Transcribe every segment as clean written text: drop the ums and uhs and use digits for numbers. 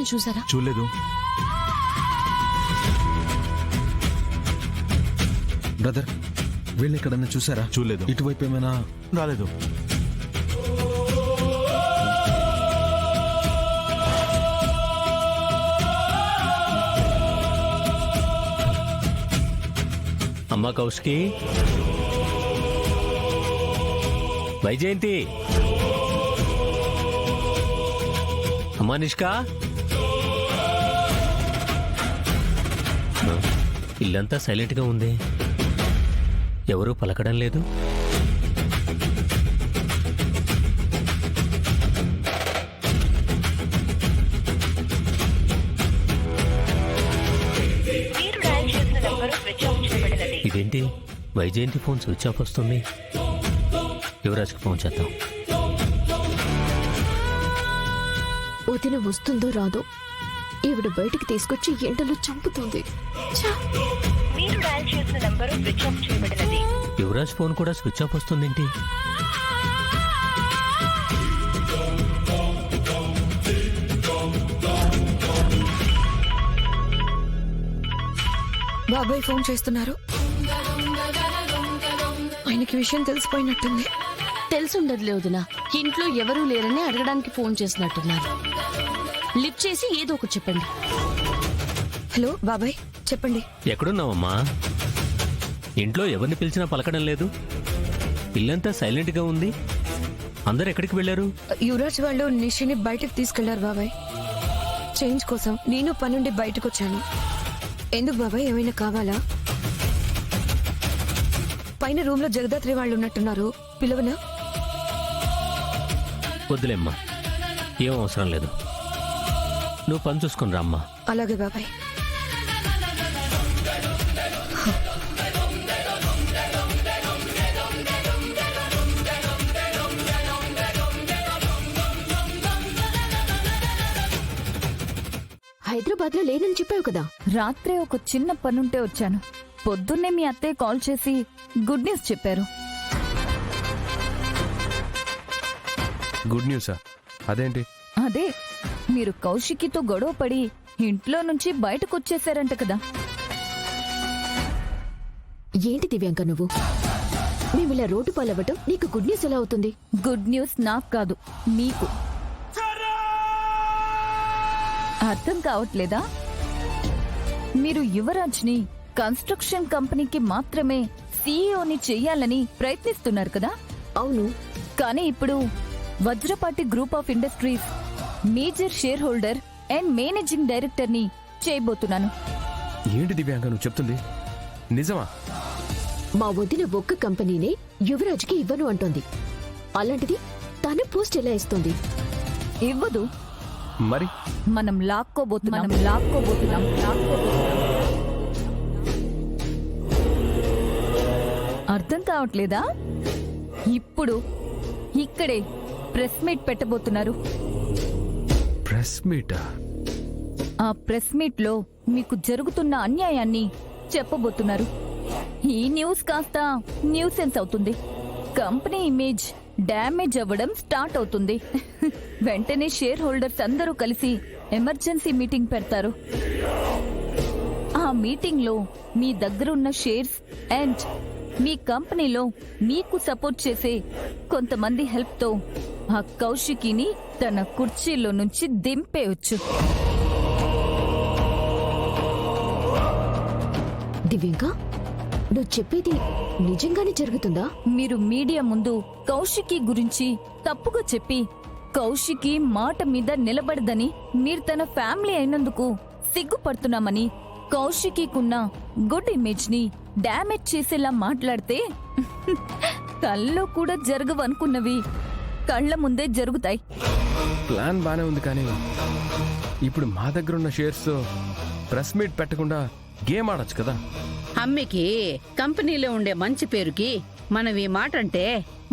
మనుషుల్ని చూసారా? చూడలేదు. బ్రదర్, వీళ్ళని ఎక్కడన్నా చూసారా? చూడలేదు. ఇటువైపు ఏమైనా రాలేదు. అమ్మా కౌశికి, వైజయంతి, అమ్మా నిష్కా, ఇల్లంతా సైలెంట్ గా ఉంది, ఎవరూ పలకడం లేదు. ఇదేంటి వైజయంతి ఫోన్ స్విచ్ ఆఫ్ వస్తుంది? యువరాజ్కి ఫోన్ చేద్దాం. వదిన వస్తుందో రాదో, ఈవిడ బయటికి తీసుకొచ్చి ఎండలో చంపుతుంది. యువరాజ్ ఫోన్ కూడా స్విచ్ ఆఫ్ వస్తుందేంటి? బాబాయ్ ఫోన్ చేస్తున్నారు. ఆయనకి విషయం తెలిసిపోయినట్టుంది. తెలుసుండదులే వదిన, ఇంట్లో ఎవరూ లేరని అడగడానికి ఫోన్ చేసినట్టున్నారు. లిఫ్ట్ చేసి ఏదో ఒకటి చెప్పండి. హలో బాబాయ్, చెప్పండి. ఎక్కడున్నావమ్మా? ఇంట్లో ఎవరిని పిలిచినా పలకడం లేదు, ఇల్లంతా సైలెంట్ గా ఉంది. అందరు ఎక్కడికి వెళ్లారు? యువరాజ్ వాళ్ళు నిషిని బయటకు తీసుకెళ్లారు బాబాయ్. చేంజ్ కోసం నేను పనుండి బయటకు వచ్చాను. ఎందుకు బాబాయ్, ఏమైనా కావాలా? పైన రూమ్ లో జగదాత్రి వాళ్ళు ఉన్నట్టున్నారు, పిలవనా? వద్దులేమ్మా, ఏం అవసరం లేదు. నువ్వు పని చూసుకుని రా అమ్మా. అలాగే బాబాయ్. హైదరాబాద్ లో లేనని చెప్పావు కదా. రాత్రే ఒక చిన్న పనుంటే వచ్చాను. పొద్దున్నే మీ అత్తయ్య కాల్ చేసి గుడ్ న్యూస్ చెప్పారు. గుడ్ న్యూసా? అదేంటి? అదే, మీరు కౌశికితో గొడవ పడి ఇంట్లో నుంచి బయటకు వచ్చేసారంట కదా. ఏంటి దివ్యాంక నువ్వు? మేము ఇలా రోడ్డు పాలవ్వటం నీకు గుడ్ న్యూస్ ఎలా అవుతుంది? గుడ్ న్యూస్ నాకు కాదు, మీకు. అర్థం కావట్లేదా? మీరు యువరాజ్ని కన్స్ట్రక్షన్ కంపెనీకి మాత్రమే సీఈఓని చెయ్యాలని ప్రయత్నిస్తున్నారు కదా. అవును, కానీ ఇప్పుడు Vajrapati group of industries major share holder and managing director ని చేయబోతున్నాను. ఏంటి దివ్యాంక నువ్వు చెప్తుంది? నిజమా? మా వదిన ఒక్క కంపెనీనే యువరాజ్కి ఇవ్వను అంటోంది. అలాంటిది తన పోస్ట్ ఎలా ఇస్తుంది? ఇవ్వదు. మరి మనం లాక్కోబోతున్నాం. అర్థం కావట్లేదా? ఇప్పుడు ఇక్కడే ప్రెస్ మీట్ పెట్టబోతున్నారు. ప్రెస్ మీటా? ఆ ప్రెస్ మీట్ లో మీకు జరుగుతున్న అన్యాయాన్ని చెప్పబోతున్నారు. ఈ న్యూస్ కాస్త న్యూసెన్స్ అవుతుంది. కంపెనీ ఇమేజ్ డ్యామేజ్ అవ్వడం స్టార్ట్ అవుతుంది. వెంటనే షేర్ హోల్డర్స్ అందరూ కలిసి ఎమర్జెన్సీ మీటింగ్ పెడతారు. ఆ మీటింగ్ లో మీ దగ్గరున్న షేర్స్ అండ్ మీ కంపెనీలో మీకు సపోర్ట్ చేసే కొంతమంది హెల్ప్ తో ఆ కౌశికిని తన కుర్చీలో నుంచి దింపేయొచ్చు. దివ్యాంక, నువ్వు చెప్పేది నిజంగానే జరుగుతుందా? మీరు మీడియా ముందు కౌశికి గురించి తప్పుగా చెప్పి కౌశికి మాట మీద నిలబడదని, మీరు తన ఫ్యామిలీ అయినందుకు సిగ్గుపడుతున్నామని, కౌశికికున్న గుడ్ ఇమేజ్ ని డ్యామేజ్ చేసేలా మాట్లాడితే కళ్ళలో కూడా జరగవనుకున్నవి కళ్ల ముందే జరుగుతాయి. ప్లాన్ బానే ఉంది, కానీ ఇప్పుడు మా దగ్గర ఉన్న షేర్స్ ప్రెస్ మీట్ పెట్టకుండా గేమ్ ఆడొచ్చు కదా. అమ్మికి కంపెనీలో ఉండే మంచి పేరుకి మనం ఈ మాట అంటే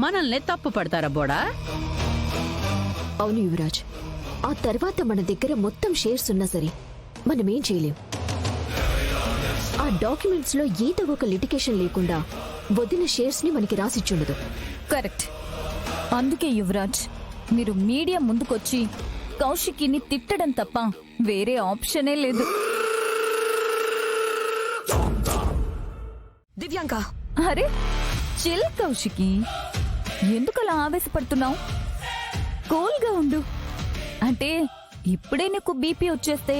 మనల్ని తప్పు పడతారా బోడా? అవును యువరాజ్, ఆ తర్వాత మన దగ్గర మొత్తం షేర్స్ ఉన్నా సరే మనమేం చేయలేం. ఆ డాక్యుమెంట్స్ లో ఏదో ఒక లిటిగేషన్ లేకుండా వదిన షేర్స్ ని మనకి రాసిచ్చుండదు. కరెక్ట్. అందుకే యువరాజ్, మీరు మీడియా ముందుకొచ్చి కౌశికిని తిట్టడం తప్ప వేరే ఆప్షనే లేదు. దివ్యాంక, అరే చిల్ కౌశికి, ఎందుకలా ఆవేశపడుతున్నావు? కూల్గా ఉండు. అంటే ఇప్పుడే నీకు బీపీ వచ్చేస్తే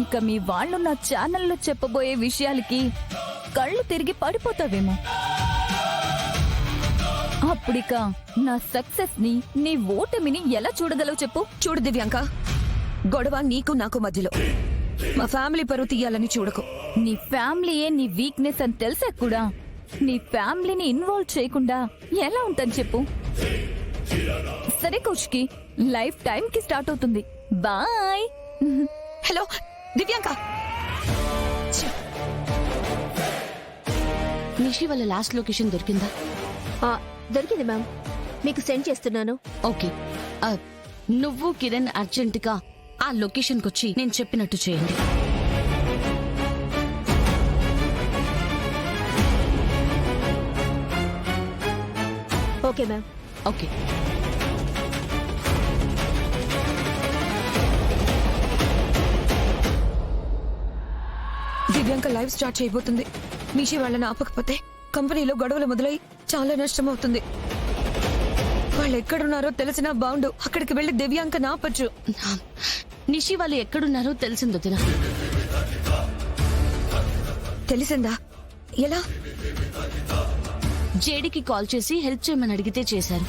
ఇక మీ వాళ్ళు నా ఛానల్లో చెప్పబోయే విషయాలకి కళ్ళు తిరిగి పడిపోతావేమో. అప్పుడిక నా సక్సెస్ ని, నీ ఓటమిని ఎలా చూడగలవు చెప్పు? చూడు దివ్యాంక, గొడవ నీకు నాకు మధ్యలో. మా ఫ్యామిలీ పరువు తీయాలని చూడకు. నీ ఫ్యామిలీయే నీ వీక్నెస్ అని తెలిసా కూడా నీ ఫ్యామిలీని ఇన్వాల్వ్ చేయకుండా ఎలా ఉంటాను చెప్పు? సరే కౌశికి, లైఫ్ టైం కి స్టార్ట్ అవుతుంది. బాయ్. హలో దివ్యాంక. నిషి వాళ్ళ లాస్ట్ లొకేషన్ దొరికిందా? దొరికింది మ్యామ్, మీకు సెండ్ చేస్తున్నాను. ఓకే, నువ్వు కిరణ్ అర్జెంట్ గా ఆ లొకేషన్ కొచ్చి నేను చెప్పినట్టు చేయండి. Okay ma'am. Okay. Divyanka live start చేయబోతుంది. నిషి వాళ్ళని ఆపకపోతే కంపెనీలో గొడవలు మొదలై చాలా నష్టం అవుతుంది. వాళ్ళు ఎక్కడున్నారో తెలిసినా బాగుండు. అక్కడికి వెళ్లి దివ్యాంక నాపచ్చు. నిషి వాళ్ళు ఎక్కడున్నారో తెలిసిందో తిన. తెలిసిందా? ఎలా? జేడీకి కాల్ చేసి హెల్ప్ చేయమని అడిగితే చేశారు.